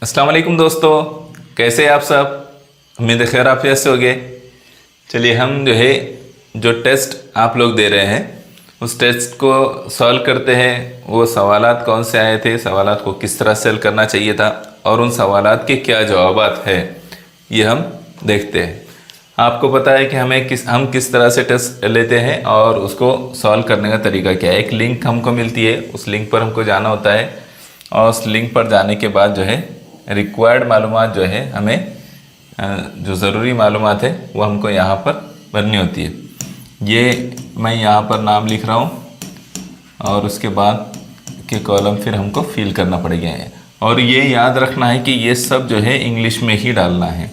अस्सलाम वालेकुम दोस्तों, कैसे हैं आप सब। उम्मीद है खैर आफियत से होगे। चलिए हम जो टेस्ट आप लोग दे रहे हैं उस टेस्ट को सॉल्व करते हैं। वो सवालात कौन से आए थे, सवालात को किस तरह से हल करना चाहिए था और उन सवालात के क्या जवाबात है ये हम देखते हैं। आपको पता है कि हम किस तरह से टेस्ट लेते हैं और उसको सॉल्व करने का तरीका क्या है। एक लिंक हमको मिलती है, उस लिंक पर हमको जाना होता है और उस लिंक पर जाने के बाद रिक्वायर्ड मालूमात हमें जो ज़रूरी मालूमात है वो हमको यहाँ पर भरनी होती है। ये मैं यहाँ पर नाम लिख रहा हूँ और उसके बाद के कॉलम फिर हमको फिल करना पड़ेगा। और ये याद रखना है कि ये सब इंग्लिश में ही डालना है।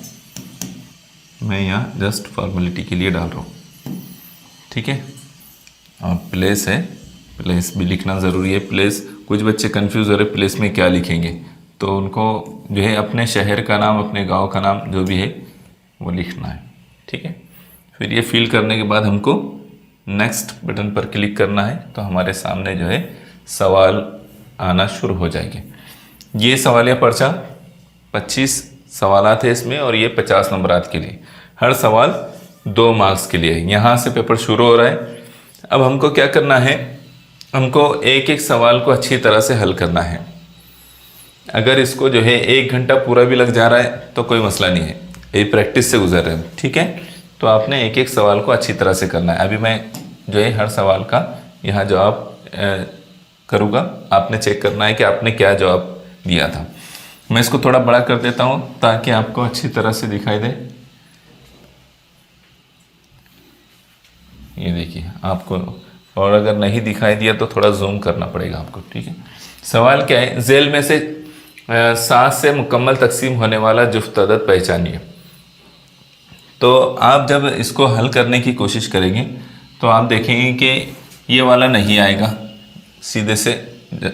मैं यहाँ जस्ट फॉर्मेलिटी के लिए डाल रहा हूँ, ठीक है। और प्लेस है, प्लेस भी लिखना ज़रूरी है। प्लेस कुछ बच्चे कंफ्यूज हो रहे प्लेस में क्या लिखेंगे, तो उनको अपने शहर का नाम, अपने गांव का नाम जो भी है वो लिखना है, ठीक है। फिर ये फिल करने के बाद हमको नेक्स्ट बटन पर क्लिक करना है, तो हमारे सामने सवाल आना शुरू हो जाएंगे। ये सवालिया पर्चा 25 सवालात है इसमें और ये 50 नंबरात के लिए। हर सवाल 2 मार्क्स के लिए। यहाँ से पेपर शुरू हो रहा है। अब हमको क्या करना है, हमको एक एक सवाल को अच्छी तरह से हल करना है। अगर इसको 1 घंटा पूरा भी लग जा रहा है तो कोई मसला नहीं है, ये प्रैक्टिस से गुजर रहे हैं, ठीक है। तो आपने एक एक सवाल को अच्छी तरह से करना है। अभी मैं हर सवाल का यहाँ जवाब करूँगा। आपने चेक करना है कि आपने क्या जवाब दिया था। मैं इसको थोड़ा बड़ा कर देता हूँ ताकि आपको अच्छी तरह से दिखाई दे। ये देखिए आपको, और अगर नहीं दिखाई दिया तो थोड़ा जूम करना पड़ेगा आपको, ठीक है। सवाल क्या है, झेल में से 7 से मुकम्मल तकसीम होने वाला जुफ्त अदद पहचानिए। तो आप जब इसको हल करने की कोशिश करेंगे तो आप देखेंगे कि ये वाला नहीं आएगा। सीधे से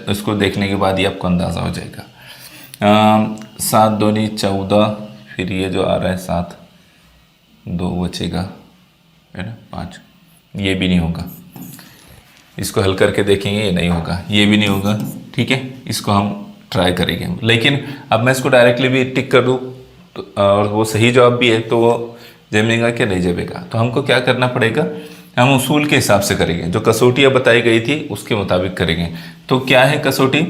इसको देखने के बाद ही आपको अंदाज़ा हो जाएगा। 7 दूनी 14, फिर ये जो आ रहा है 7, 2 बचेगा, है ना, 5। ये भी नहीं होगा। इसको हल करके देखेंगे, ये नहीं होगा, ये भी नहीं होगा, ठीक है। इसको हम ट्राई करेंगे। लेकिन अब मैं इसको डायरेक्टली भी टिक कर दूँ तो, और वो सही जवाब भी है तो वो जमेगा कि नहीं जमेगा। तो हमको क्या करना पड़ेगा, हम उसूल के हिसाब से करेंगे। जो कसौटियाँ बताई गई थी उसके मुताबिक करेंगे। तो क्या है कसौटी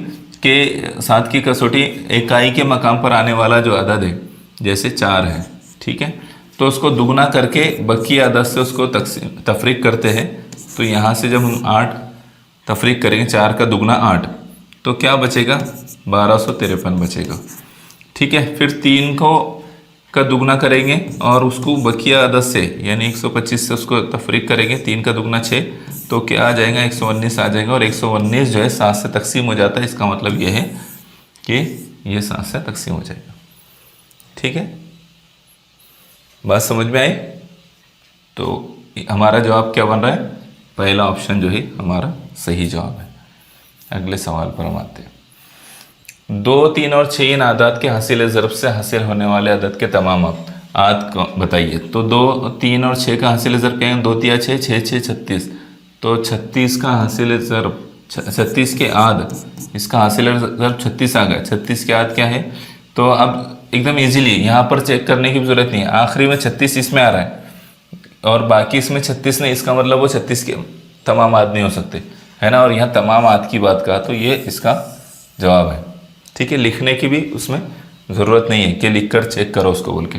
के साथ की कसौटी, इकाई के मकाम पर आने वाला जो अदद है, जैसे 4 है, ठीक है, तो उसको दुगना करके बकी अदद से उसको तफरीक करते हैं। तो यहाँ से जब हम 8 तफरीक करेंगे, 4 का दुगना 8, तो क्या बचेगा, 1253 बचेगा, ठीक है। फिर 3 का दुगना करेंगे और उसको बकिया अदद से यानी 125 से उसको तफरीक करेंगे। 3 का दुगना 6, तो क्या आ जाएगा, 119 आ जाएगा। और 119 7 से तकसीम हो जाता है। इसका मतलब ये है कि ये 7 से तकसीम हो जाएगा, ठीक है। बात समझ में आई। तो हमारा जवाब क्या बन रहा है, पहला ऑप्शन हमारा सही जवाब है। अगले सवाल पर हम आते हैं। 2, 3 और 6 इन आदात के हासिल ज़रब से हासिल होने वाले अदद के तमाम आद बताइए। तो 2, 3 और 6 का हासिल ज़रब क्या है, 2 तिया 6, 6 6 36। तो 36 का हासिल ज़रब, 36 के आद, इसका हासिल ज़रब 36 आ गया। 36 के आद क्या है, तो अब एकदम इजीली यहाँ पर चेक करने की ज़रूरत नहीं है। आखिरी में 36 इसमें आ रहा है और बाकी इसमें 36 नहीं, इसका मतलब वो 36 के तमाम आद नहीं हो सकते, है ना। और यहाँ तमाम आद की बात कहा तो ये इसका जवाब है, ठीक है। लिखने की भी उसमें ज़रूरत नहीं है कि लिख कर चेक करो उसको बोल के।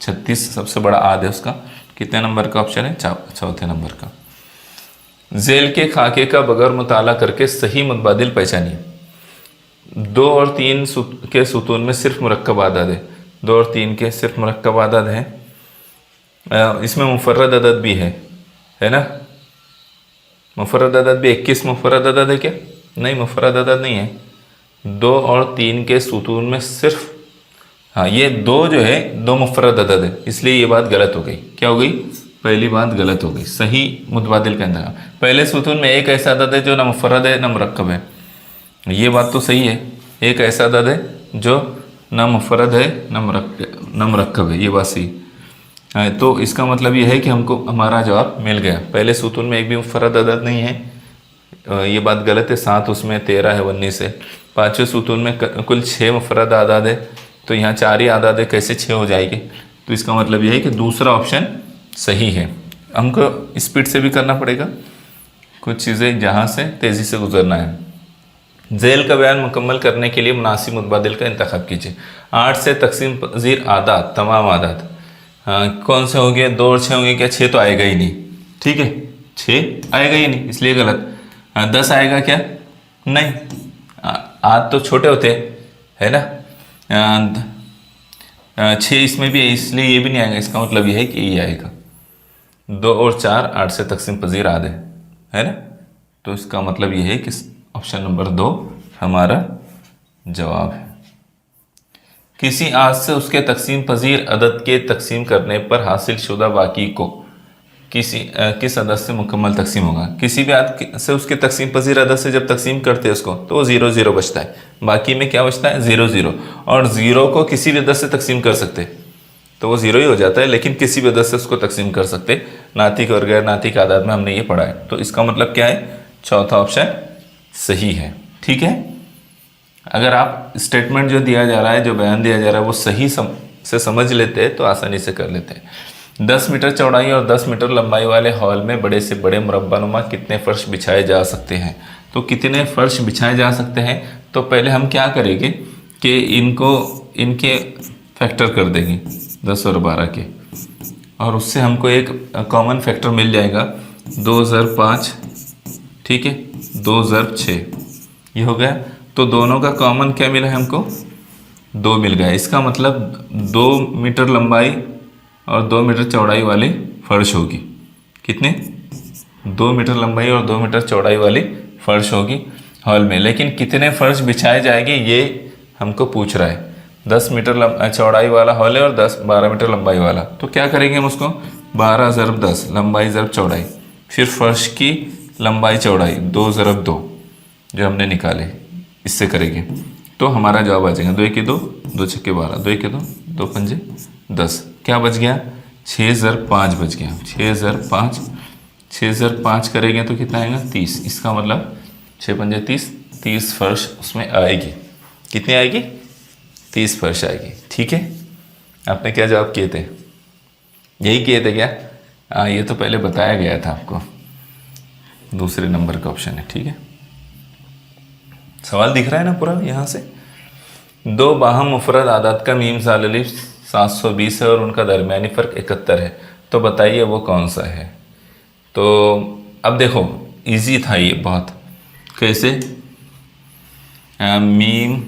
36 सबसे बड़ा आद है उसका। कितने नंबर का ऑप्शन है, 4थे नंबर का। झेल के खाके का बगैर मुताला करके सही मुतबादिल पहचानिए। 2 और 3 के सुतून में सिर्फ मुरक्कब आदद है। 2 और 3 के सिर्फ मुरक्कब आदद हैं। इसमें मुफर्रद अदद भी है ना। मुफर्रद अदद भी 21 मुफर्रद अदद है क्या, नहीं, मुफर्रद अदद नहीं है। 2 और 3 के सुतून में सिर्फ, हाँ, ये 2 2 मुफर्रद अदद है, इसलिए ये बात गलत हो गई। क्या हो गई, पहली बात गलत हो गई। सही मुतबादिल का इंतखाब। पहले सुतून में एक ऐसा अदद है जो ना मुफर्रद है ना मुरक्कब है, ये बात तो सही है। एक ऐसा अदद है जो ना मुफर्रद है ना मुरक्कब है, ये बात सही। तो इसका मतलब ये है कि हमको हमारा जवाब मिल गया। पहले सुतून में एक भी मुफर्रद अदद नहीं है, ये बात गलत है। 7 उसमें, 13 है, 19 है। 5वें सुतून में कुल 6 मुफर्रद आदाद है, तो यहाँ 4 ही आधा कैसे 6 हो जाएगी। तो इसका मतलब यह है कि दूसरा ऑप्शन सही है। हमको स्पीड से भी करना पड़ेगा, कुछ चीज़ें जहाँ से तेज़ी से गुजरना है। झेल का बयान मुकम्मल करने के लिए मुनासिब मुतबादिल का इंतखाब कीजिए। 8 से तकसीम पजीर आदात, तमाम आदात कौन से होंगे? 2 और 6 होंगे क्या? 6 तो आएगा ही नहीं, ठीक है, 6 आएगा ही नहीं, इसलिए गलत। 10 आएगा क्या? नहीं, आद तो छोटे होते है ना। 6 इसमें भी है, इसलिए ये भी नहीं आएगा। इसका मतलब ये है कि ये आएगा। 2 और 4 8 से तकसीम पजीर आधे है ना। तो इसका मतलब ये है कि ऑप्शन नंबर 2 हमारा जवाब है। किसी आद से उसके तकसीम पजीर अदद के तकसीम करने पर हासिल शुदा बाकी को किस अदद से मुकम्मल तकसीम होगा? किसी भी आद से उसके तकसीम पजीर अदद से जब तकसीम करते हैं उसको, तो वो 0 0 बचता है। बाकी में क्या बचता है? 0 0। और 0 को किसी भी अदद से तकसीम कर सकते, तो वो 0 ही हो जाता है, लेकिन किसी भी अदद से उसको तकसीम कर सकते। नातिक और गैर नातिक आदाद में हमने ये पढ़ा है। तो इसका मतलब क्या है? चौथा ऑप्शन सही है, ठीक है। अगर आप स्टेटमेंट जो दिया जा रहा है, जो बयान दिया जा रहा है, वो सही से समझ लेते हैं तो आसानी से कर लेते हैं। 10 मीटर चौड़ाई और 10 मीटर लंबाई वाले हॉल में बड़े से बड़े मुरब्बानुमा कितने फर्श बिछाए जा सकते हैं? तो कितने फर्श बिछाए जा सकते हैं? तो पहले हम क्या करेंगे कि इनके फैक्टर कर देंगे 10 और 12 के, और उससे हमको एक कॉमन फैक्टर मिल जाएगा 2 ज़र 5, ठीक है, 2 ज़र 6, ये हो गया। तो दोनों का कॉमन क्या मिला है हमको? 2 मिल गया। इसका मतलब 2 मीटर लंबाई और 2 मीटर चौड़ाई वाली फर्श होगी। कितने? 2 मीटर लंबाई और 2 मीटर चौड़ाई वाली फर्श होगी हॉल में। लेकिन कितने फर्श बिछाए जाएंगे ये हमको पूछ रहा है। 10 मीटर चौड़ाई वाला हॉल है और 12 मीटर लंबाई वाला। तो क्या करेंगे हम उसको? 12 ज़रब 10, लंबाई ज़रब चौड़ाई, फिर फर्श की लंबाई चौड़ाई 2 ज़रब 2 जो हमने निकाले, इससे करेंगे तो हमारा जवाब आ जाएगा 2 1 2, 2 6 12, 2 1 2, 2 5 10। क्या बच गया? 6 ज़रब 5 बच गया। 6 ज़रब 5, 6 ज़रब 5 करेंगे तो कितना आएगा? 30। इसका मतलब 6 5 30, 30 फर्श उसमें आएगी। कितनी आएगी? 30 फर्श आएगी, ठीक है। आपने क्या जवाब किए थे? यही किए थे क्या? हाँ, ये तो पहले बताया गया था आपको, दूसरे नंबर का ऑप्शन है, ठीक है। सवाल दिख रहा है ना पूरा यहाँ से? 2 बाहम मुफरद आदाद का मीम ज़ाल अलिफ 720 है और उनका दरमियानी फ़र्क 71 है, तो बताइए वो कौन सा है? तो अब देखो, इजी था ये बहुत। कैसे? मीम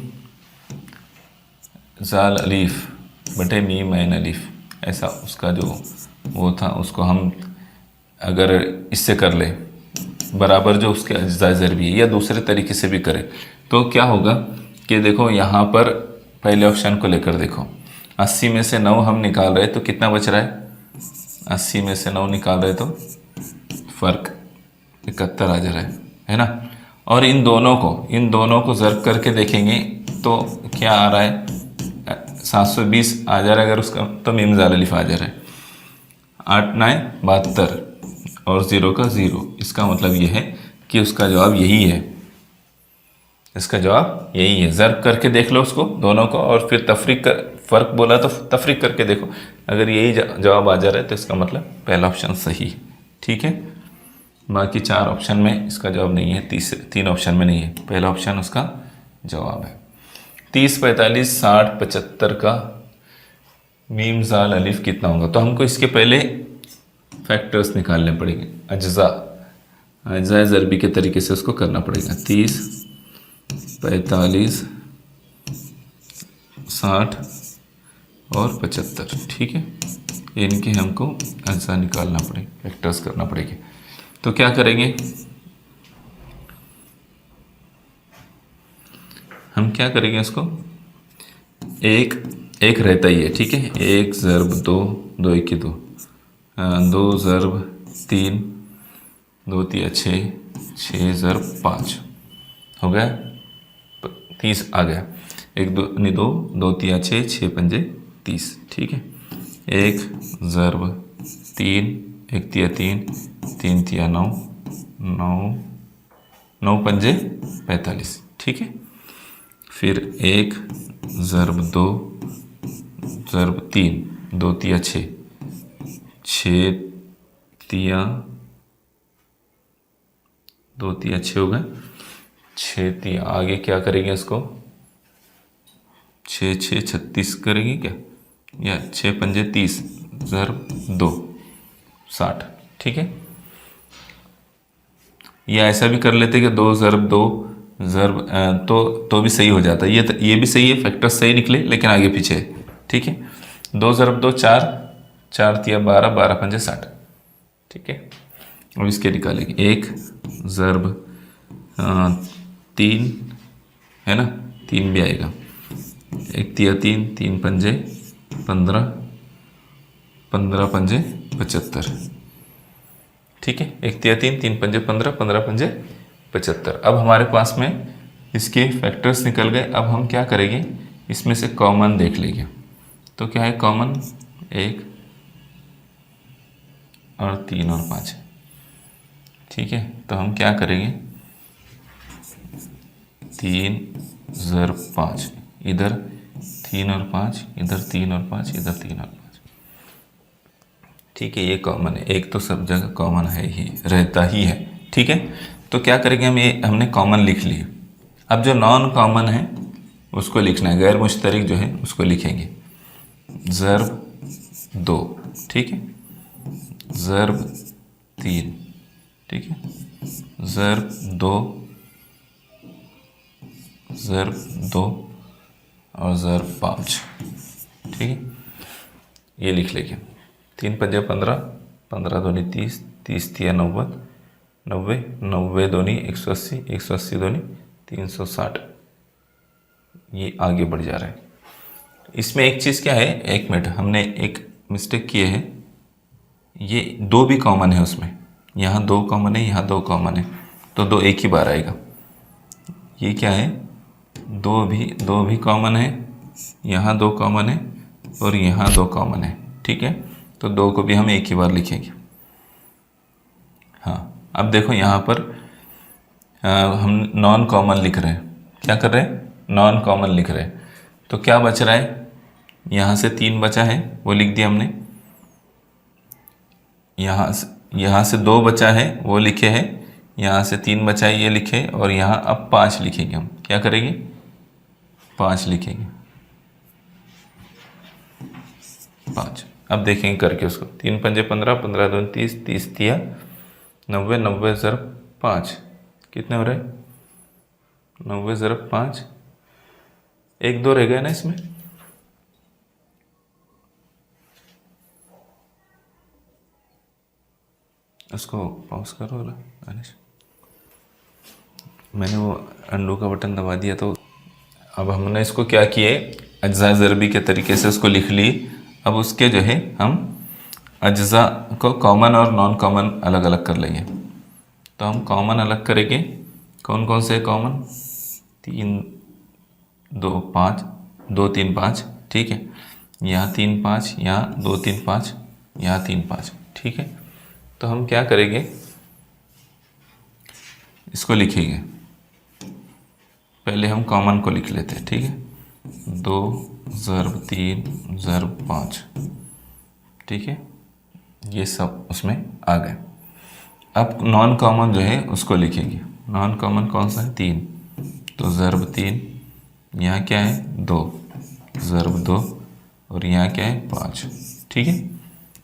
ज़ाल अलिफ बटे मीम ऐन अलिफ, ऐसा उसका जो वो था, उसको हम अगर इससे कर ले बराबर जो उसके अज्जा ज़रबी है, या दूसरे तरीके से भी करें तो क्या होगा कि देखो यहाँ पर पहले ऑप्शन को लेकर देखो, 80 में से 9 हम निकाल रहे तो कितना बच रहा है? 80 में से 9 निकाल रहे तो फ़र्क 71 आ जा रहा है ना। और इन दोनों को ज़र्ब करके देखेंगे तो क्या आ रहा है? 720 आ जा रहा है अगर उसका, तो मीम ज़ाल अलिफ आ जा रहा है। 8 9 72 और 0 का 0। इसका मतलब ये है कि उसका जवाब यही है। इसका जवाब यही है। ज़र्ब करके देख लो उसको दोनों को, और फिर तफरीक कर, फ़र्क बोला तो तफरीक करके देखो। अगर यही जवाब आ जा रहा है तो इसका मतलब पहला ऑप्शन सही है, ठीक है। बाकी 4 ऑप्शन में इसका जवाब नहीं है, 3 ऑप्शन में नहीं है। पहला ऑप्शन उसका जवाब है। 30 45 60 75 का मीम ज़ाल अलिफ कितना होगा? तो हमको इसके पहले फैक्टर्स निकालने पड़ेंगे, अज्जा ज़रबी के तरीके से उसको करना पड़ेगा। 30 45 60 और 75, ठीक है। इनके हमको अज्जा निकालना पड़ेगा, फैक्टर्स करना पड़ेंगे। तो क्या करेंगे हम? क्या करेंगे इसको? एक रहता ही है, ठीक है। 1 ज़रब 2, 2 1 2, 2 ज़रब 3, 2 3 6, 6 ज़रब 5 हो गया, 30 आ गया। 1 2 नहीं 2 2 3 6, 6 5 30, ठीक है। 1 ज़रब 3, 1 3 3, 3 3 9, 9 9 5 45, ठीक है। फिर 1 ज़रब 2, ज़रब 3, 2 तिया 6, 6 तिया 2 तिया 6 हो गए, 6 तिया आगे क्या करेंगे इसको, 6 6 36 करेंगे क्या, या 6 पंजे 30 ज़रब 2 60, ठीक है। या ऐसा भी कर लेते कि 2 ज़रब 2 ज़रब तो भी सही हो जाता है, ये भी सही है, फैक्टर सही निकले लेकिन आगे पीछे है, ठीक है। 2 ज़रब 2 4, 4 तिया 12, 12 पंजे 60, ठीक है। अब इसके निकालेंगे, 1 ज़रब 3 है ना, 3 भी आएगा, 1 तिया 3, 3 पंजे 15, 15 पंजे 75, ठीक है। 1 तिया 3, 3 पंजे 15, 15 पंजे 75। अब हमारे पास में इसके फैक्टर्स निकल गए। अब हम क्या करेंगे, इसमें से कॉमन देख लेंगे। तो क्या है कॉमन, 1 और 3 और 5, ठीक है। तो हम क्या करेंगे, 3 ज़रब 5, इधर 3 और 5, इधर 3 और 5, इधर 3 और 5, ठीक है। ये कॉमन है, एक तो सब जगह कॉमन है ही, रहता ही है, ठीक है। तो क्या करेंगे हम, ये हमने कॉमन लिख लिए। अब जो नॉन कॉमन है उसको लिखना है, गैर मुश्तरिक जो है उसको लिखेंगे, ज़रब 2, ठीक है, ज़रब 3, ठीक है, ज़रब 2, ज़रब 2 और ज़रब 5, ठीक है। ये लिख लेंगे, 3 पंजे 15, 15 दूनी 30, 30 तिया 90, 90, 90 दूनी 180, 180 दूनी 360। ये आगे बढ़ जा रहा है। इसमें एक चीज़ क्या है, एक मिनट, हमने एक मिस्टेक की है, ये 2 भी कॉमन है उसमें, यहाँ 2 कॉमन है, यहाँ 2 कॉमन है, तो 2 एक ही बार आएगा। ये क्या है, 2 भी कॉमन है, यहाँ 2 कॉमन है और यहाँ 2 कॉमन है, ठीक है। तो 2 को भी हम एक ही बार लिखेंगे। हाँ, अब देखो यहाँ पर हम नॉन कॉमन लिख रहे हैं, क्या कर रहे हैं, नॉन कॉमन लिख रहे हैं। तो क्या बच रहा है, यहाँ से 3 बचा है वो लिख दिया हमने, यहाँ से 2 बचा है वो लिखे हैं, यहाँ से 3 बचा है ये लिखे, और यहाँ अब 5 लिखेंगे। हम क्या करेंगे, 5 लिखेंगे, 5। अब देखेंगे करके उसको, 3 पंजे 15, 15 दूनी 30, 30 तिया 90, 90 ज़रब 5, कितने हो रहे, 90 ज़रब 5, 1 2 रह गया ना इसमें, उसको पॉज करो अनिश, मैंने वो अंडू का बटन दबा दिया। तो अब हमने इसको क्या किए, अज्जा ज़रबी के तरीके से उसको लिख ली। अब उसके जो है हम अज्जा को कॉमन और नॉन कॉमन अलग अलग कर लेंगे। तो हम कॉमन अलग करेंगे, कौन कौन से कॉमन, 3 2 5, 2 3 5, ठीक है। यहाँ 3 5, यहाँ 2 3 5, यहाँ 3 5, ठीक है। तो हम क्या करेंगे, इसको लिखेंगे, पहले हम कॉमन को लिख लेते हैं, ठीक है। 2 ज़रब 3 ज़रब 5, ठीक है, ये सब उसमें आ गए। अब नॉन कॉमन जो है उसको लिखेंगे, नॉन कॉमन कौन सा है, 3, तो ज़रब 3, यहाँ क्या है 2, ज़रब 2, और यहाँ क्या है 5, ठीक है।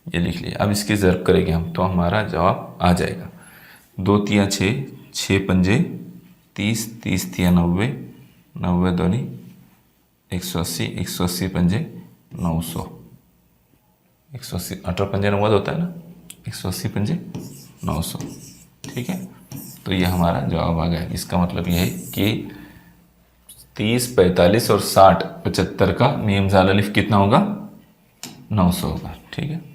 ये लिख लिया। अब इसकी ज़रब करेंगे हम, तो हमारा जवाब आ जाएगा, 2 तिया 6, 6 पंजे 30, 30 तिया 90, 90 दूनी 180, 180 पंजे 900, 180, 18 पंजे 90 होता है ना, 180 पंजे 900, ठीक है। तो ये हमारा जवाब आ गया। इसका मतलब ये है कि 30, 45 और 60, 75 का मीम ज़ाल अलिफ कितना होगा, 900 होगा, ठीक है।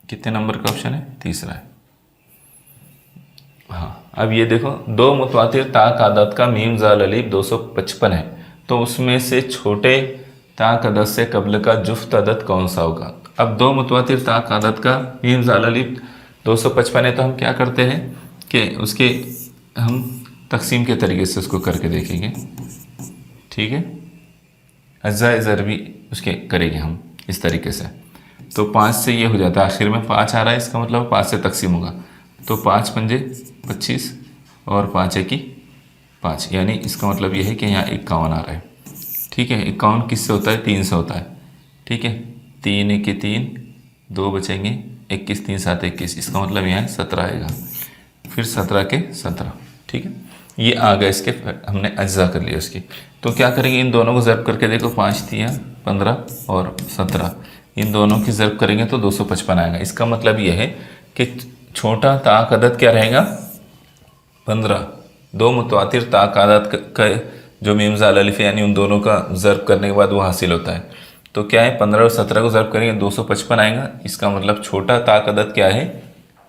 कितने नंबर का ऑप्शन है, तीसरा है। हाँ, अब ये देखो, 2 मुतवातिर ताक आदत का मीम ज़ाल अलिफ 255 है, तो उसमें से छोटे ताक अदद से कबल का जुफ्त अदद कौन सा होगा। अब 2 मुतवातिर ताक आदत का मीम ज़ाल अलिफ 255 है, तो हम क्या करते हैं कि उसके हम तकसीम के तरीके से उसको करके देखेंगे, ठीक है। अज्जा ज़रबी उसके करेंगे हम इस तरीके से। तो 5 से ये हो जाता है, आखिर में 5 आ रहा है, इसका मतलब 5 से तकसीम होगा। तो 5 पंजे 25 और 5 एकी 5, यानी इसका मतलब ये है कि यहाँ 51 आ रहा है। ठीक है, 51 किससे होता है? 3 से होता है। ठीक है, 3 एकी 3, 2 बचेंगे, 21 3 7 21, इसका मतलब यहाँ 17 आएगा। फिर 17 के 17। ठीक है, ये आ गया, इसके हमने अज्जा कर लिया उसकी। तो क्या करेंगे, इन दोनों को ज़र्ब करके देखो, 5 तियाँ 15 और 17, इन दोनों की ज़र्ब करेंगे तो 255 आएगा। इसका मतलब यह है कि छोटा ताक अदद क्या रहेगा? 15। दो मुतवातिर ताक अदद का जो मीम ज़ाल अलिफ यानी उन दोनों का ज़र्ब करने के बाद वो हासिल होता है। तो क्या है, 15 और 17 को ज़र्ब करेंगे 255 आएगा। इसका मतलब छोटा ताक अदद क्या है?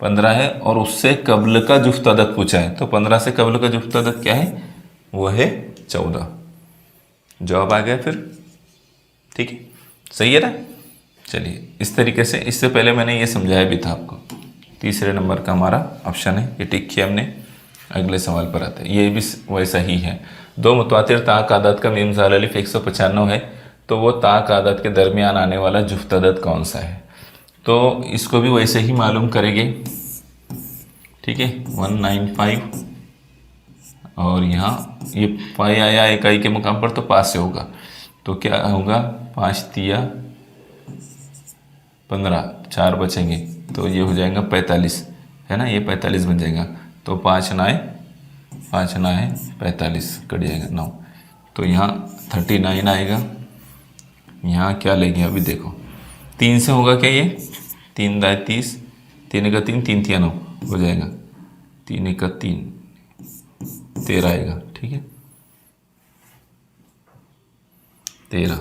15 है, और उससे कब्ल का जुफ्त अदद पूछा है, तो 15 से कब्ल का जुफ्त अदद क्या है? वो है 14। जवाब आ गया फिर। ठीक है, सही है ना? चलिए, इस तरीके से, इससे पहले मैंने ये समझाया भी था आपको। तीसरे नंबर का हमारा ऑप्शन है, ये टिक किया हमने। अगले सवाल पर आते हैं, ये भी वैसा ही है। दो मुतवातिर ताक आदत का मीम ज़ाल अलिफ 195 है, तो वो ताक आदत के दरमियान आने वाला जुफ्त अदद कौन सा है? तो इसको भी वैसे ही मालूम करेंगे। ठीक है, 195, और यहाँ ये पाई आया इकाई के मुकाम पर, तो 5 से होगा, तो क्या होगा? 5 तिया 15, 4 बचेंगे, तो ये हो जाएगा 45, है ना, ये 45 बन जाएगा। तो 5 नाए 45, कट जाएगा 9, तो यहाँ 39 आएगा। यहाँ क्या लेंगे अभी देखो, 3 से होगा क्या? ये 3 दाए 30, 3 एका 3, 3 तिया 9 हो जाएगा, 3 एका 3 13 आएगा। ठीक है, 13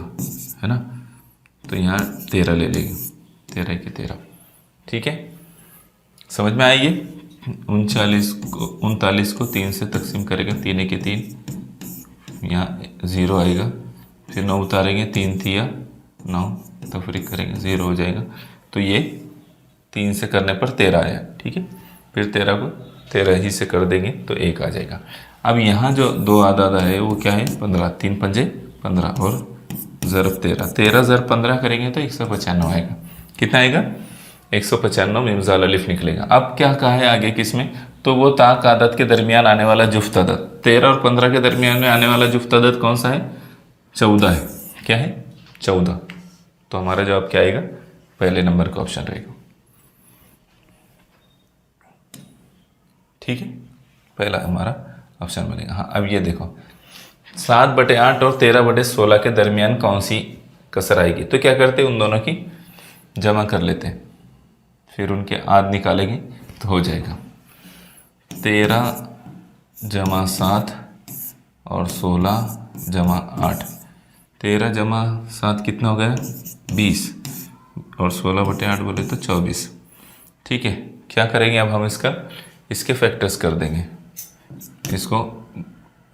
है ना, तो यहाँ 13 ले लेंगे, 13 के 13। ठीक है, समझ में आई? ये 39 को 3 से तकसीम करेंगे, 3 के 3, यहाँ 0 आएगा। फिर 9 उतारेंगे, 3 तिया 9, तफरीक करेंगे 0 हो जाएगा। तो ये 3 से करने पर 13 आया। ठीक है, फिर 13 को 13 ही से कर देंगे तो 1 आ जाएगा। अब यहाँ जो दो आदा है वो क्या है? 15, 3 पंजे 15 और ज़रब 13, 13 ज़रब 15 करेंगे तो 195 आएगा। कितना आएगा? 195 मीम ज़ाल अलिफ निकलेगा। अब क्या कहा है आगे किसमें? तो वो ताक आदत के दरमियान आने वाला जुफ्त अदद, 13 और 15 के दरमियान में आने वाला जुफ्त अदद कौन सा है? 14 है। क्या है? 14। तो हमारा जवाब क्या आएगा? पहले नंबर का ऑप्शन रहेगा। ठीक है, पहला हमारा ऑप्शन बनेगा। हाँ, अब ये देखो, 7/8 और 13/16 के दरमियान कौन सी कसर आएगी? तो क्या करते हैं, उन दोनों की जमा कर लेते हैं, फिर उनके आध निकालेंगे तो हो जाएगा। 13 जमा 7 और 16 जमा 8, 13 जमा 7 कितना हो गया? 20, और 16/8 बोले तो 24। ठीक है, क्या करेंगे अब हम इसके फैक्टर्स कर देंगे। इसको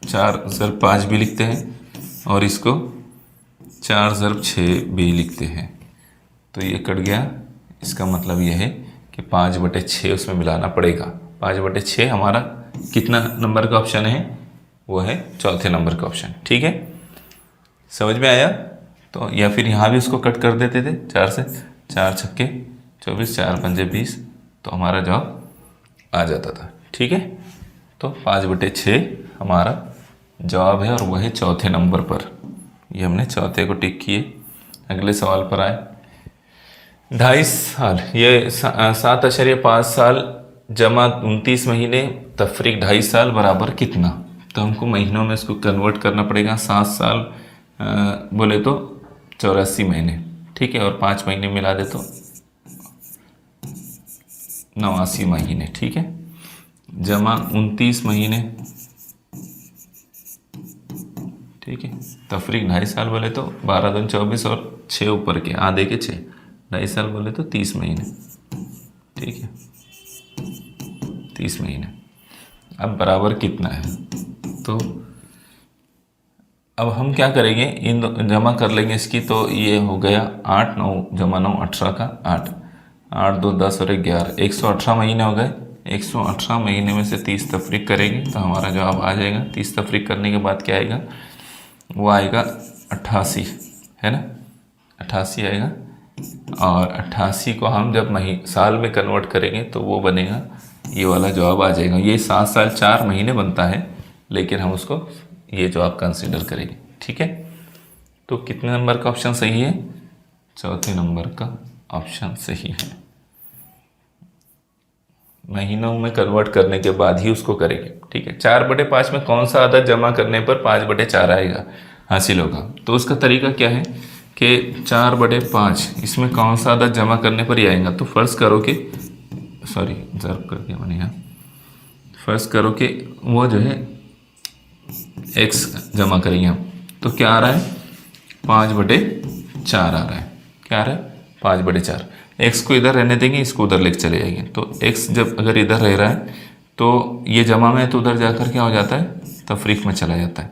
4 ज़रब 5 भी लिखते हैं और इसको 4 ज़रब 6 भी लिखते हैं। तो ये कट गया। इसका मतलब ये है कि 5/6 उसमें मिलाना पड़ेगा। 5/6 हमारा कितना नंबर का ऑप्शन है? वो है चौथे नंबर का ऑप्शन। ठीक है, समझ में आया? तो या फिर यहाँ भी उसको कट कर देते थे 4 से, 4 छक्के 24, 4 पंजे 20, तो हमारा जवाब आ जाता था। ठीक है, तो 5/6 हमारा जवाब है और वह है चौथे नंबर पर। ये हमने चौथे को टिक किए। अगले सवाल पर आए। 2.5 साल, ये 7.5 साल जमा 29 महीने तफरीक 2.5 साल बराबर कितना? तो हमको महीनों में इसको कन्वर्ट करना पड़ेगा। 7 साल बोले तो 84 महीने। ठीक है, और 5 महीने मिला दे तो 89 महीने। ठीक है, जमा 29 महीने, ठीक है, तफरीक 2.5 साल बोले तो 12 दूनी 24 और 6 ऊपर के आधे के 6, 2.5 साल बोले तो 30 महीने। ठीक है, 30 महीने। अब बराबर कितना है? तो अब हम क्या करेंगे, इन जमा कर लेंगे इसकी। तो ये हो गया 8, 9 जमा 9 18 का 8, 8 2 10 और 11, 118 महीने हो गए। 118 महीने में से 30 तफरीक करेंगे तो हमारा जवाब आ जाएगा। 30 तफरीक करने के बाद क्या आएगा? वो आएगा 88, है ना। 88 आएगा, और 88 को हम जब साल में कन्वर्ट करेंगे तो वो बनेगा, ये वाला जवाब आ जाएगा। ये 7 साल 4 महीने बनता है, लेकिन हम उसको ये जवाब कंसिडर करेंगे। ठीक है, तो कितने नंबर का ऑप्शन सही है? चौथे नंबर का ऑप्शन सही है। महीनों में कन्वर्ट करने के बाद ही उसको करेंगे। ठीक है, 4/5 में कौन सा आदत जमा करने पर 5/4 आएगा, हासिल होगा? तो उसका तरीका क्या है कि 4/5 इसमें कौन सा आदत जमा करने पर ही आएगा। तो फर्ज करो कि ज़र्ब कर दिया मैंने यहाँ। फर्ज करो कि वो जो है x जमा करेंगे हम, तो क्या आ रहा है? 5/4 आ रहा है। क्या आ रहा है? 5/4। x को इधर रहने देंगे, इसको उधर लेके चले जाएंगे। तो x जब अगर इधर रह रहा है तो ये जमा में, तो उधर जाकर क्या हो जाता है? तफरीक में चला जाता है।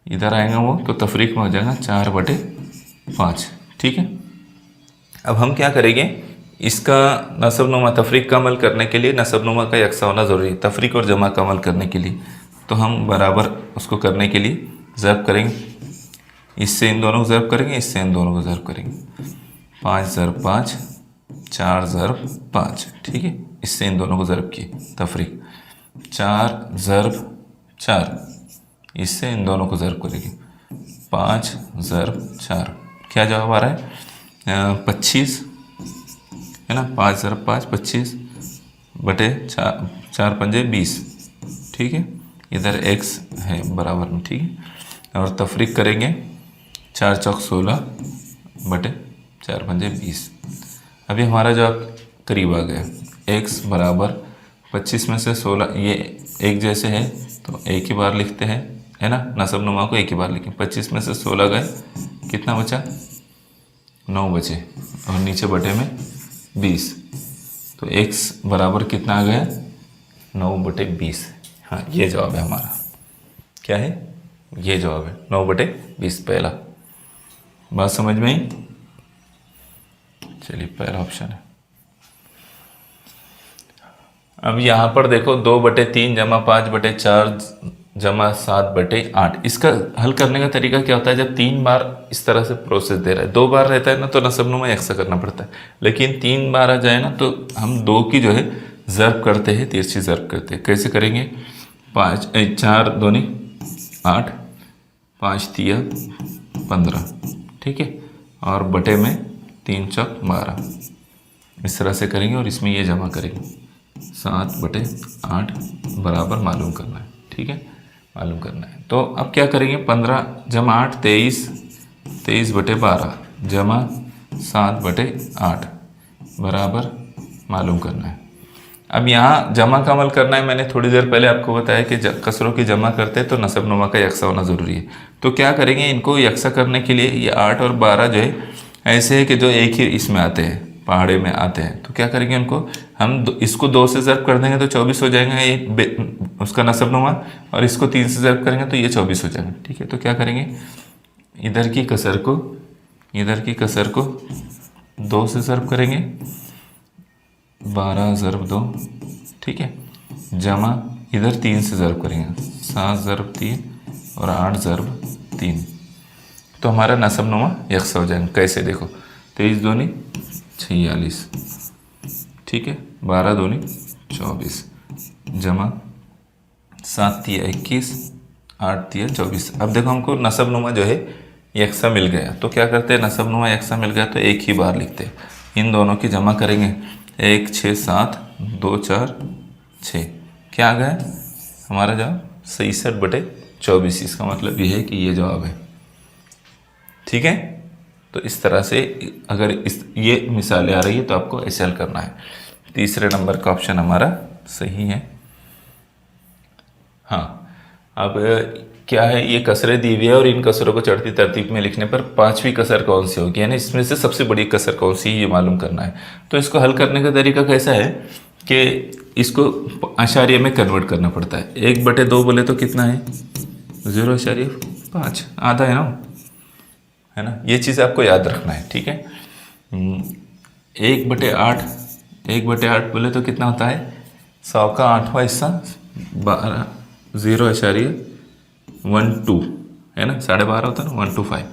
इधर आएगा वो तो तफरीक में हो जाएगा 4/5। ठीक है, अब हम क्या करेंगे? इसका नसबनुमा तफरीक का अमल करने के लिए नसबनुमा का यकसा होना ज़रूरी है, तफरीक और जमा का अमल करने के लिए। तो हम बराबर उसको करने के लिए ज़र्ब करेंगे, इससे इन दोनों को ज़र्ब करेंगे, इससे इन दोनों को ज़र्ब करेंगे। 5 ज़र्ब 5, 4 ज़र्ब 5। ठीक है, इससे इन दोनों को ज़र्ब किए, तफरीक। 4 ज़र्ब 4, इससे इन दोनों को ज़र्ब करेंगे। 5 ज़र्ब 4, क्या जवाब आ रहा है? 25 है ना। 5 ज़र्ब 5 25 बटे 4 पंजे 20। ठीक है, इधर x है बराबर में। ठीक है, और तफरीक करेंगे 4 चौक 16 बटे 4 पंजे 20। अभी हमारा जवाब करीब आ गया। x बराबर 25 में से 16, ये एक जैसे है तो एक ही बार लिखते हैं, है ना। नसबनुमा को एक ही बार लिखें। 25 में से 16 गए, कितना बचा? 9 बचे, और नीचे बटे में 20। तो x बराबर कितना आ गया? 9/20। हाँ, ये जवाब है हमारा। क्या है? ये जवाब है 9/20 पहला। बात समझ में आई? चलिए, पहला ऑप्शन है। अब यहाँ पर देखो 2/3 जमा 5/4 जमा 7/8। इसका हल करने का तरीका क्या होता है? जब 3 बार इस तरह से प्रोसेस दे रहा है, 2 बार रहता है ना तो नसबनुमा यकसा करना पड़ता है, लेकिन 3 बार आ जाए ना तो हम 2 की जो है ज़र्ब करते हैं, तिरछी ज़र्ब करते हैं। कैसे करेंगे? 4 दूनी 8, 5 तिया 15। ठीक है, और बटे में 3 चौक 12। इस तरह से करेंगे और इसमें ये जमा करेंगे। 7/8 बराबर मालूम करना है। ठीक है, मालूम करना है। तो अब क्या करेंगे? 15 जमा 8 23, 23/12 जमा 7/8 बराबर मालूम करना है। अब यहाँ जमा का अमल करना है। मैंने थोड़ी देर पहले आपको बताया कि कसरों की जमा करते हैं तो नसबनुमा का यकसा होना ज़रूरी है। तो क्या करेंगे? इनको यकसा करने के लिए ये 8 और 12 जो है ऐसे है कि जो एक ही इसमें आते हैं, पहाड़े में आते हैं। तो क्या करेंगे? उनको हम इसको 2 से ज़र्ब कर देंगे तो 24 हो जाएगा ये उसका नसबनुमा, और इसको 3 से ज़र्ब करेंगे तो ये 24 हो जाएगा। ठीक है, तो क्या करेंगे? इधर की कसर को 2 से ज़र्ब करेंगे, 12 ज़र्ब 2। ठीक है, जमा इधर 3 से ज़र्ब करेंगे, 7 ज़र्ब 3 और 8 ज़र्ब 3। तो हमारा नसबनुमा यकसा हो जाएगा। कैसे? देखो, 23 दूनी 46। ठीक है, 12 दूनी 24 जमा 7 तिया 21, 8 तिया 24। अब देखो हमको नसबनुमा जो है यकसा मिल गया। तो क्या करते हैं? नसबनुमा यकसा मिल गया तो एक ही बार लिखते हैं। इन दोनों की जमा करेंगे, 1 6 7 2 4 6। क्या आ गया हमारा जवाब? 66/24। इसका मतलब ये है कि ये जवाब है। ठीक है, तो इस तरह से अगर ये मिसालें आ रही है तो आपको ऐसे हल करना है। तीसरे नंबर का ऑप्शन हमारा सही है। हाँ, अब क्या है? ये कसरें दी हुई है और इन कसरों को चढ़ती तरतीब में लिखने पर 5वीं कसर कौन सी होगी, यानी इसमें से सबसे बड़ी कसर कौन सी, ये मालूम करना है। तो इसको हल करने का तरीका कैसा है कि इसको आशारिया में कन्वर्ट करना पड़ता है। 1/2 बोले तो कितना है? 0.5, आधा है ना। ये चीज़ आपको याद रखना है। ठीक है, 1/8 बोले तो कितना होता है? 100 का 8वां हिस्सा 0.12 है ना, 12.5 होता है ना, 125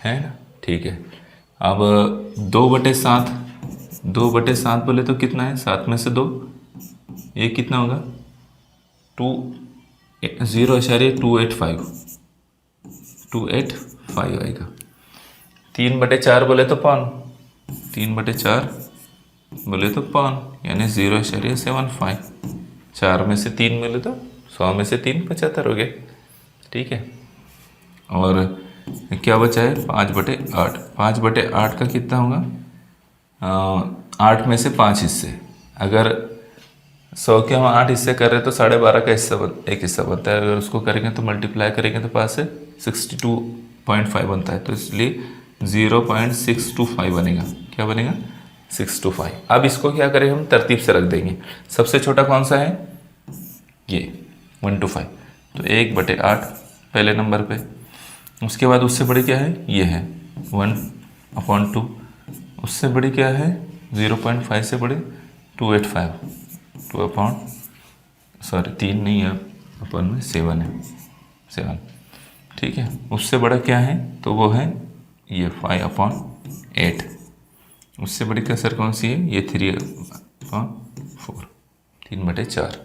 है ना। ठीक है। अब 2/7, 2/7 बोले तो कितना है, 7 में से 2, ये कितना होगा 0.285, 285 आएगा। 3/4 बोले तो पौन, 3/4 बोले तो पौन, यानी 0.75। 4 में से 3 मिले तो 100 में से 3 75 हो गए, ठीक है। और क्या बचा है 5/8, 5/8 का कितना होगा 8 में से 5 हिस्से। अगर 100 के हम 8 हिस्से कर रहे हैं तो 12.5 का हिस्सा एक हिस्सा बनता है। अगर उसको करेंगे तो मल्टीप्लाई करेंगे तो 5 से 62.5 बनता है, तो इसलिए 0.625 बनेगा। क्या बनेगा 625। अब इसको क्या करें हम, तरतीब से रख देंगे। सबसे छोटा कौन सा है, ये 1 to 5, तो 1/8 पहले नंबर पे। उसके बाद उससे बड़ी क्या है, ये है 1/2। उससे बड़ी क्या है 0.5 से बड़ी 285, 3 नहीं है अपन में 7 है, 7, ठीक है। उससे बड़ा क्या है, तो वो है ये 5/8। उससे बड़ी कसर कौन सी है, ये 3/4, 3/4।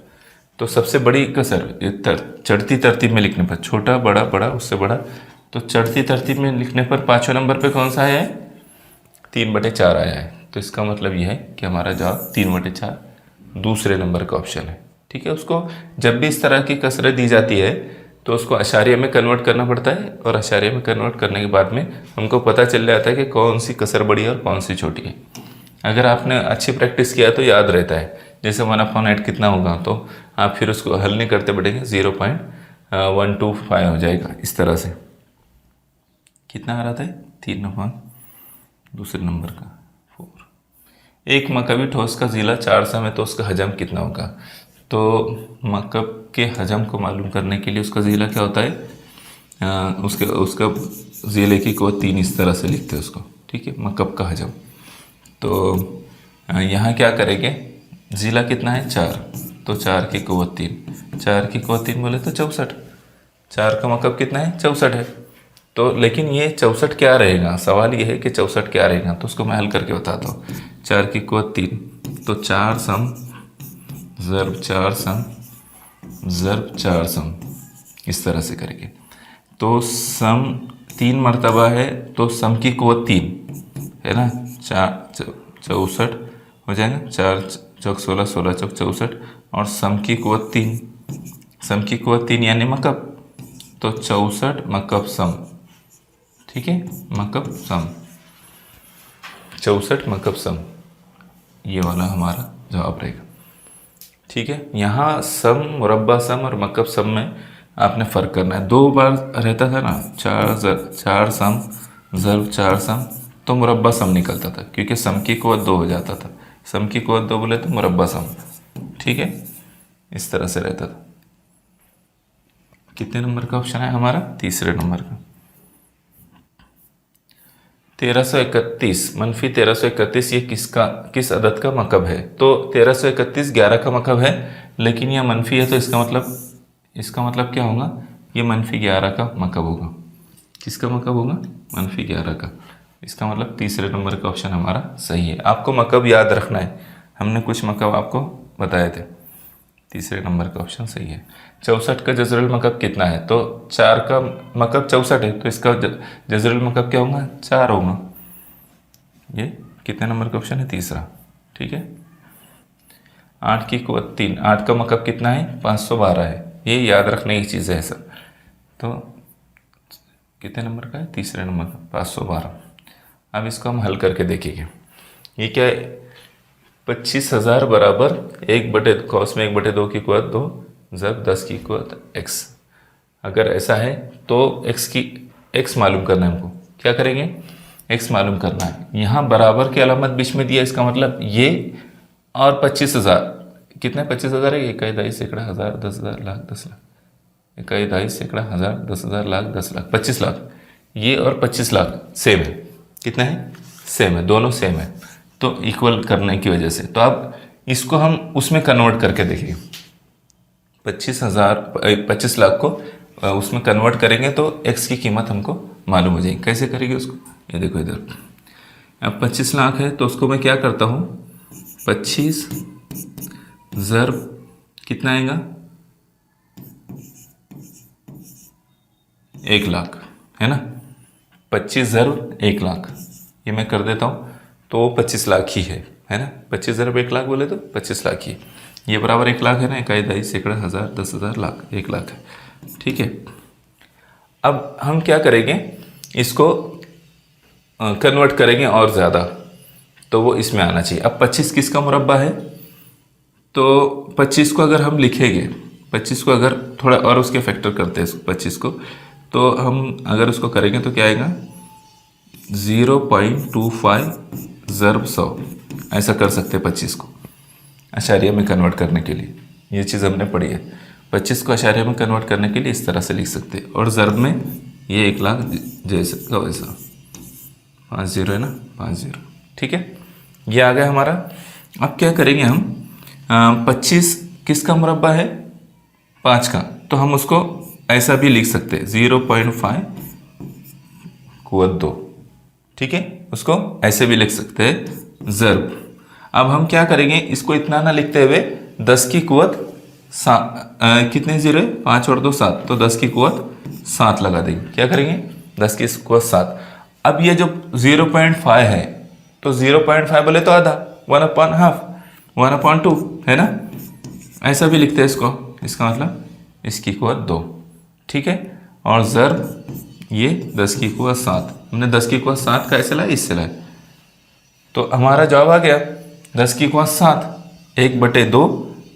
तो सबसे बड़ी कसर ये चढ़ती तरतीब में लिखने पर, छोटा बड़ा बड़ा उससे बड़ा, तो चढ़ती तरतीब में लिखने पर 5वें नंबर पे कौन सा है 3/4 आया है। तो इसका मतलब यह है कि हमारा जवाब 3/4 दूसरे नंबर का ऑप्शन है, ठीक है। उसको जब भी इस तरह की कसरें दी जाती है तो उसको अशारिया में कन्वर्ट करना पड़ता है, और अशारिया में कन्वर्ट करने के बाद में हमको पता चल जाता है कि कौन सी कसर बड़ी है और कौन सी छोटी है। अगर आपने अच्छी प्रैक्टिस किया तो याद रहता है, जैसे 1/8 कितना होगा, तो आप फिर उसको हल नहीं करते बढ़ेंगे, 0.125 हो जाएगा। इस तरह से कितना आ रहा था 3/, दूसरे नंबर का 4। एक मकबी ठोस का ज़िला 4 सम है तो उसका हजम कितना होगा। तो मकब के हजम को मालूम करने के लिए उसका ज़िला क्या होता है, उसका ज़िले की क़ुव्वत 3 इस तरह से लिखते हैं उसको, ठीक है, मकब का हजम। तो यहाँ क्या करेंगे, ज़िला कितना है 4, तो 4 की क़ुव्वत 3, 4 की क़ुव्वत 3 बोले तो 64। 4 का मकब कितना है 64 है। तो लेकिन ये 64 क्या रहेगा, सवाल ये है कि 64 क्या रहेगा, तो उसको मैं हल करके बताता हूँ। 4 की क़ुव्वत 3, तो 4 सम ज़र्ब 4 सम ज़र्ब 4 सम, इस तरह से करेंगे। तो सम 3 मरतबा है, तो सम की क़ुव्वत 3 है ना, 64 हो जाएगा, 4 चौक 16, 16 चौक 64, और सम की क़ुव्वत 3, सम की क़ुव्वत 3 यानी मकब, तो 64 मकब सम, ठीक है, मकब सम, 64 मकब सम, ये वाला हमारा जवाब रहेगा, ठीक है। यहाँ सम, मुरब्बा सम और मकब सम में आपने फ़र्क करना है। 2 बार रहता था ना, 4 सम ज़र्ब 4 सम, तो मुरब्बा सम निकलता था, क्योंकि सम की क़ुव्वत 2 हो जाता था। सम की क़ुव्वत 2 बोले तो मुरब्बा सम, ठीक है, इस तरह से रहता था। कितने नंबर का ऑप्शन है हमारा, तीसरे नंबर का। 1331 मनफी 1331 ये किस अदद का मकब है। तो 1331 11 का मकब है, लेकिन यह मनफी है, तो इसका मतलब क्या होगा, ये मनफी 11 का मकब होगा। किसका मकब होगा, मनफी 11 का। इसका मतलब तीसरे नंबर का ऑप्शन हमारा सही है। आपको मकब याद रखना है, हमने कुछ मकब आपको बताए थे, तीसरे नंबर का ऑप्शन सही है। 64 का जजरुल मकब कितना है, तो 4 का मकब 64 है, तो इसका जजरुल मकब क्या होगा 4 होगा। ये कितने नंबर का ऑप्शन है, तीसरा, ठीक है। 8 की क़ुव्वत 3, 8 का मकब कितना है 512 है, ये याद रखने की चीज़ है सर। तो कितने नंबर का है, तीसरे नंबर का 512। अब इसको हम हल करके देखेंगे। ये क्या है, 25,000 बराबर 1/cos में 1/2 की क़ुव्वत 2 ज़ब 10 की क़ुव्वत x। अगर ऐसा है तो x मालूम करना है हमको। क्या करेंगे, x मालूम करना है। यहाँ बराबर की अलामत बीच में दिया, इसका मतलब ये और 25,000 कितने, 25,000 है, 1 दहाई सैकड़ा हज़ार 10,000 लाख 10 लाख, 1 दहाई सैकड़ा हज़ार 10,000 लाख 10 लाख 25 लाख, ये और 25 लाख सेम है। कितना है, सेम है, दोनों सेम है, तो इक्वल करने की वजह से। तो अब इसको हम उसमें कन्वर्ट करके देखेंगे। 25 लाख को उसमें कन्वर्ट करेंगे तो x की कीमत हमको मालूम हो जाएगी। कैसे करेंगे उसको, ये देखो इधर, अब 25 लाख है तो उसको मैं क्या करता हूँ, 25 ज़र्ब कितना आएगा, 1 लाख, है ना। 25 ज़र्ब 1 लाख, ये मैं कर देता हूँ, तो 25 लाख ही है ना। 25 ज़र्ब 1 लाख बोले तो 25 लाख ही, ये बराबर 1 लाख है ना। इकाई, दहाई, सैकड़ा, हज़ार, 10,000, लाख, 1 लाख है, ठीक है। अब हम क्या करेंगे, इसको कन्वर्ट करेंगे और ज़्यादा, तो वो इसमें आना चाहिए। अब 25 किसका मुरब्बा है, तो 25 को अगर हम लिखेंगे, 25 को अगर थोड़ा और उसके फैक्टर करते हैं 25 को, तो हम अगर उसको करेंगे तो क्या आएगा, 0.25 ज़र्ब 100, ऐसा कर सकते हैं 25 को अशारिया में कन्वर्ट करने के लिए। ये चीज़ हमने पढ़ी है, 25 को अशारिया में कन्वर्ट करने के लिए इस तरह से लिख सकते हैं। और ज़र्ब में ये 1 लाख जैसे का वैसा, 5 0 है ना, 5 0, ठीक है। ये आ गया हमारा। अब क्या करेंगे हम, 25 किसका मुरब्बा है, 5 का, तो हम उसको ऐसा भी लिख सकते हैं, 0.5 कुवत 2, ठीक है। उसको ऐसे भी लिख सकते हैं ज़र्ब। अब हम क्या करेंगे, इसको इतना ना लिखते हुए 10 की कुवत कितने जीरो है, 5 और 2 7, तो 10 की कुवत 7 लगा देंगे। क्या करेंगे, 10 की कुवत 7। अब ये जो 0.5 है, तो 0.5 बोले तो आधा, 1/2, 1/2 है ना, ऐसा भी लिखते हैं इसको। इसका मतलब इसकी कुवत 2, ठीक है। और ज़र्ब ये 10 की कुवत 7, हमने 10 की कुवत 7 का ऐसे लाया, इससे लाया, तो हमारा जवाब आ गया 10 की कुवत 7, 1/2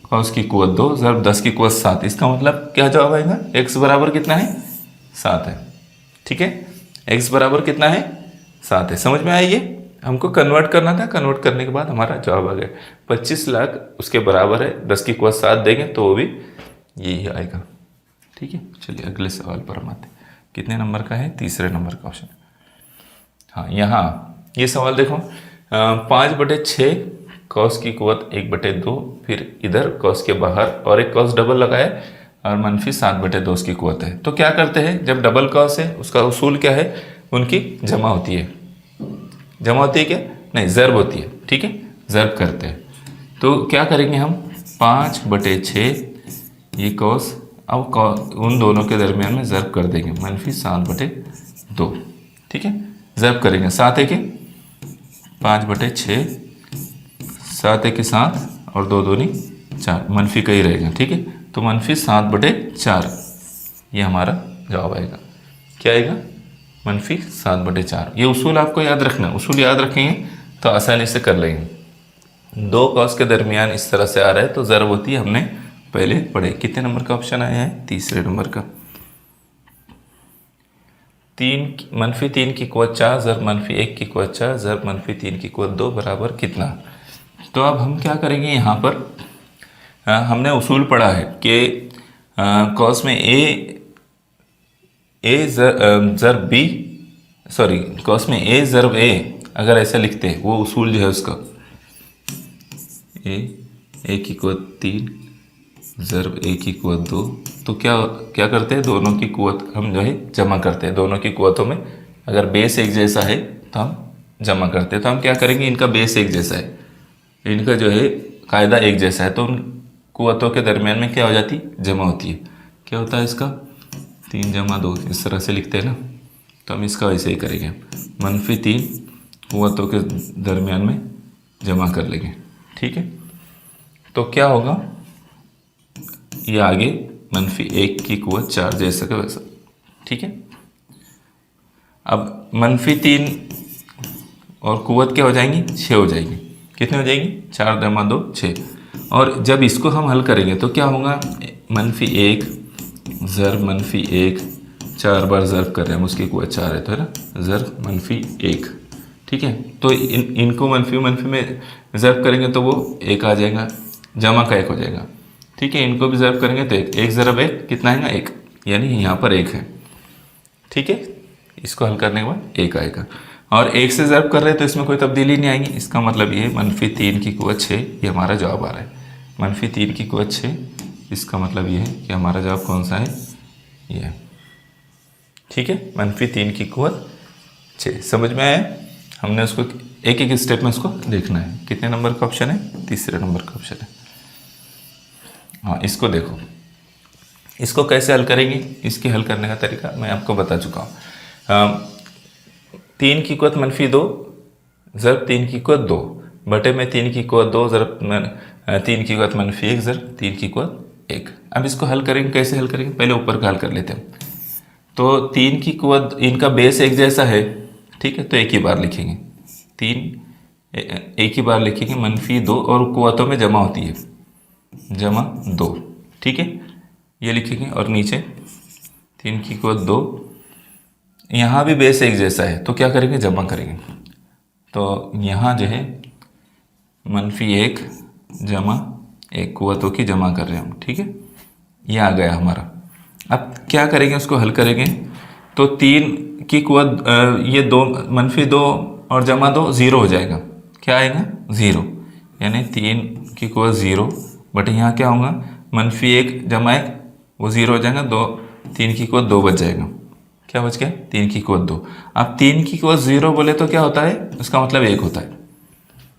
और उसकी कुवत 2 ज़र्ब 10 की कुवत 7। इसका मतलब क्या जवाब आएगा, x बराबर कितना है, 7 है, ठीक है। x बराबर कितना है, 7 है। समझ में आई, ये हमको कन्वर्ट करना था, कन्वर्ट करने के बाद हमारा जवाब आ गया 25 लाख उसके बराबर है। 10 की कुवत 7 देंगे तो वो भी यही आएगा, ठीक है। चलिए अगले सवाल पर हम आते हैं। कितने नंबर का है, तीसरे नंबर का क्वेश्चन। हाँ, यहाँ ये सवाल देखो, 5/6 कॉस की कुवत 1/2, फिर इधर कॉस के बाहर और एक कॉस डबल लगाए और -7/2 उसकी कुवत है। तो क्या करते हैं, जब डबल कॉस है उसका उसूल क्या है, उनकी जमा होती है। जमा होती है क्या, नहीं, ज़र्ब होती है, ठीक है, ज़र्ब करते हैं। तो क्या करेंगे हम, 5/6 ये कॉस, अब उन दोनों के दरमियान में ज़र्ब कर देंगे, -7/2, ठीक है। ज़र्ब करेंगे, 7 है कि 5/6, 7 एक 7 और 2 दूनी 4, मनफी का ही रहेगा, ठीक है। तो -7/4 ये हमारा जवाब आएगा। क्या आएगा, -7/4। ये उसूल आपको याद रखना, उसूल याद रखेंगे तो आसानी से कर लेंगे। 2 कॉस के दरमियान इस तरह से आ रहा है तो ज़र्ब होती है, हमने पहले पढ़े। कितने नंबर का ऑप्शन आया है, तीसरे नंबर का। 3 की कुवत 4 ज़र्ब -1 की कुवत 4 ज़र्ब -3 की कुवत 2 बराबर कितना। तो अब हम क्या करेंगे, यहाँ पर हमने उसूल पढ़ा है कि कॉस में ए ज़र्ब बी, सॉरी कॉस में ए ज़र्ब ए अगर ऐसा लिखते हैं, वो उसूल जो है उसका, ए की कुवत 3 ज़र्ब ए की कुवत 2, तो क्या करते हैं, दोनों की कुवत हम जो है जमा करते हैं। दोनों की कुवतों में अगर बेस एक जैसा है तो हम जमा करते हैं। तो हम क्या करेंगे, इनका बेस एक जैसा है, इनका जो है कायदा एक जैसा है, तो उन कुवतों के दरमियान में क्या हो जाती, जमा होती है। क्या होता है इसका, 3 जमा 2, इस तरह से लिखते हैं ना, तो हम इसका वैसे ही करेंगे, -3 कुवतों के दरमियान में जमा कर लेंगे, ठीक है। तो क्या होगा, ये आगे -1 की कुवत 4 जैसा का वैसा, ठीक है। अब -3 और कुवत क्या हो जाएंगी, 6 हो जाएगी। कितने हो जाएगी, 4 जमा 2 6। और जब इसको हम हल करेंगे तो क्या होगा, -1 ज़र्ब -1, 4 बार ज़र्ब कर रहे हैं हम, उसकी कुवत 4 है तो, है ना, ज़र्ब -1, ठीक है। तो इनको मनफी में ज़र्ब करेंगे तो वो 1 आ जाएगा, जमा का 1 हो जाएगा, ठीक है। इनको भी ज़र्ब करेंगे तो 1 ज़रब 1 कितना आएगा, 1, यानी यहाँ पर 1 है, ठीक है। इसको हल करने के बाद 1 आएगा, और 1 से ज़र्ब कर रहे हैं तो इसमें कोई तब्दीली नहीं आएगी। इसका मतलब ये -3 की कुवत 6, ये हमारा जवाब आ रहा है, -3 की कुवत 6। इसका मतलब ये है कि हमारा जवाब कौन सा है, ये, ठीक है, -3 की कुवत 6। समझ में आया? हमने उसको एक एक स्टेप में उसको देखना है। कितने नंबर का ऑप्शन है? तीसरे नंबर का ऑप्शन है। हाँ, इसको देखो, इसको कैसे हल करेंगे, इसकी हल करने का तरीका मैं आपको बता चुका हूँ। 3 की कुवत -2 ज़रब 3 की कुवत 2 बटे में 3 की कुवत 2 ज़रब 3 की कुवत -1 ज़रब 3 की कुवत 1। अब इसको हल करेंगे, कैसे हल करेंगे? पहले ऊपर का हल कर लेते हैं। तो 3 की कुवत, इनका बेस एक जैसा है, ठीक है, तो एक ही बार लिखेंगे। 3 एक ही बार लिखेंगे, -2 और कुवतों में जमा होती है, जमा 2, ठीक है, ये लिखेंगे। और नीचे 3 की कुवत 2, यहाँ भी बेस एक जैसा है, तो क्या करेंगे? जमा करेंगे। तो यहाँ जो है -1 जमा 1 कुवतों की जमा कर रहे हैं हम, ठीक है, ये आ गया हमारा। अब क्या करेंगे? उसको हल करेंगे। तो 3 की कुवत ये 2 -2 और जमा 2 0 हो जाएगा। क्या आएगा? 0, यानी 3 की कुवत 0 बट यहाँ क्या होगा? -1 जमा 1 वो 0 हो जाएगा, 2 3 की कुवत 2 बच जाएगा। क्या बच गया? 3 की कुवत 2। अब 3 की कुवत 0 बोले तो क्या होता है? उसका मतलब 1 होता है।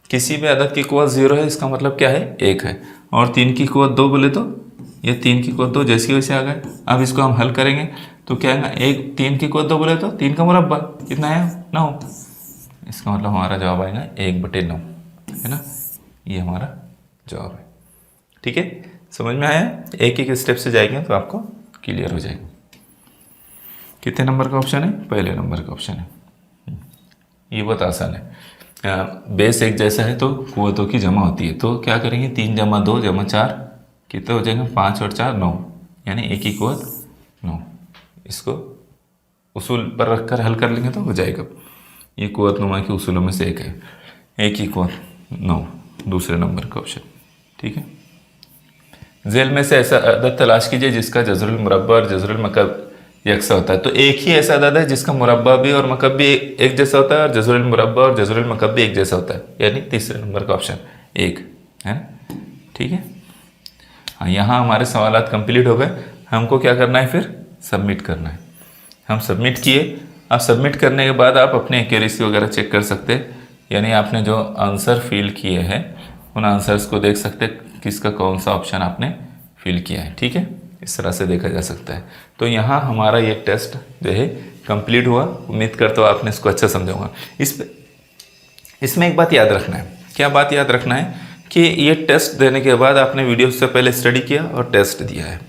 किसी भी अदद की कुवत 0 है, इसका मतलब क्या है? 1 है। और 3 की कुवत 2 बोले तो ये 3 की कुवत 2 जैसी वैसे आ गए। अब इसको हम हल करेंगे तो क्या आएगा? 3 की कुवत 2 बोले तो 3 का मुरब्बा कितना है? 9। इसका मतलब हमारा जवाब आएगा 1/9, है ना, ये हमारा जवाब है। ठीक है, समझ में आया? एक एक स्टेप से जाएंगे तो आपको क्लियर हो जाएगा। कितने नंबर का ऑप्शन है? पहले नंबर का ऑप्शन है। ये बहुत आसान है। बेस एक जैसा है तो कुवतों की जमा होती है, तो क्या करेंगे? 3 जमा 2 जमा 4 कितना हो जाएगा? 5 और 4 9, यानी 1 की कुवत 9। इसको उसूल पर रखकर हल कर लेंगे तो हो जाएगा। ये कुवत नुमा के उसूलों में से एक है, 1 की कुवत 9, दूसरे नंबर का ऑप्शन। ठीक है, झेल में से ऐसा अदद तलाश कीजिए जिसका जज़रुल मुरब्बा और जज़रुल मकब यकसा होता है। तो एक ही ऐसा अदद है जिसका मुरब्बा भी और मकब भी एक जैसा होता है और जज़रुल मुरब्बा और जज़रुल मकब भी एक जैसा होता है, यानी तीसरे नंबर का ऑप्शन 1 है ना। ठीक है, हाँ, यहाँ हमारे सवालात कंप्लीट हो गए। हमको क्या करना है? फिर सबमिट करना है। हम सबमिट किए। अब सबमिट करने के बाद आप अपने एक्यूरेसी वगैरह चेक कर सकते हैं, यानी आपने जो आंसर फिल किए हैं उन आंसर्स को देख सकते हैं, किसका कौन सा ऑप्शन आपने फिल किया है। ठीक है, इस तरह से देखा जा सकता है। तो यहाँ हमारा ये टेस्ट जो है कंप्लीट हुआ। उम्मीद करता हूँ आपने इसको अच्छा समझा होगा। इसमें एक बात याद रखना है। क्या बात याद रखना है? कि ये टेस्ट देने के बाद आपने वीडियो से पहले स्टडी किया और टेस्ट दिया है,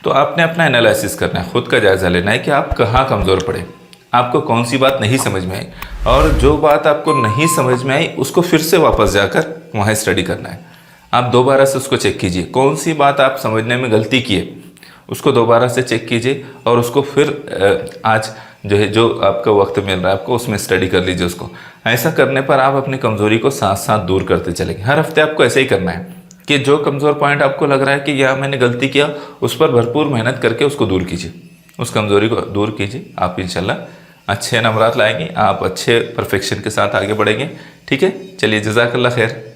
तो आपने अपना एनालिसिस करना है, खुद का जायज़ा लेना है कि आप कहाँ कमज़ोर पड़े, आपको कौन सी बात नहीं समझ में आई, और जो बात आपको नहीं समझ में आई उसको फिर से वापस जाकर वहाँ स्टडी करना है। आप दोबारा से उसको चेक कीजिए, कौन सी बात आप समझने में गलती किए उसको दोबारा से चेक कीजिए, और उसको फिर आज जो है, जो आपका वक्त मिल रहा है आपको, उसमें स्टडी कर लीजिए उसको। ऐसा करने पर आप अपनी कमज़ोरी को साथ साथ दूर करते चलेंगे। हर हफ्ते आपको ऐसे ही करना है कि जो कमज़ोर पॉइंट आपको लग रहा है कि यह मैंने गलती किया, उस पर भरपूर मेहनत करके उसको दूर कीजिए, उस कमज़ोरी को दूर कीजिए। आप इंशाल्लाह अच्छे नंबरात लाएंगे, आप अच्छे परफेक्शन के साथ आगे बढ़ेंगे। ठीक है, चलिए, जज़ाकल्लाह खैर।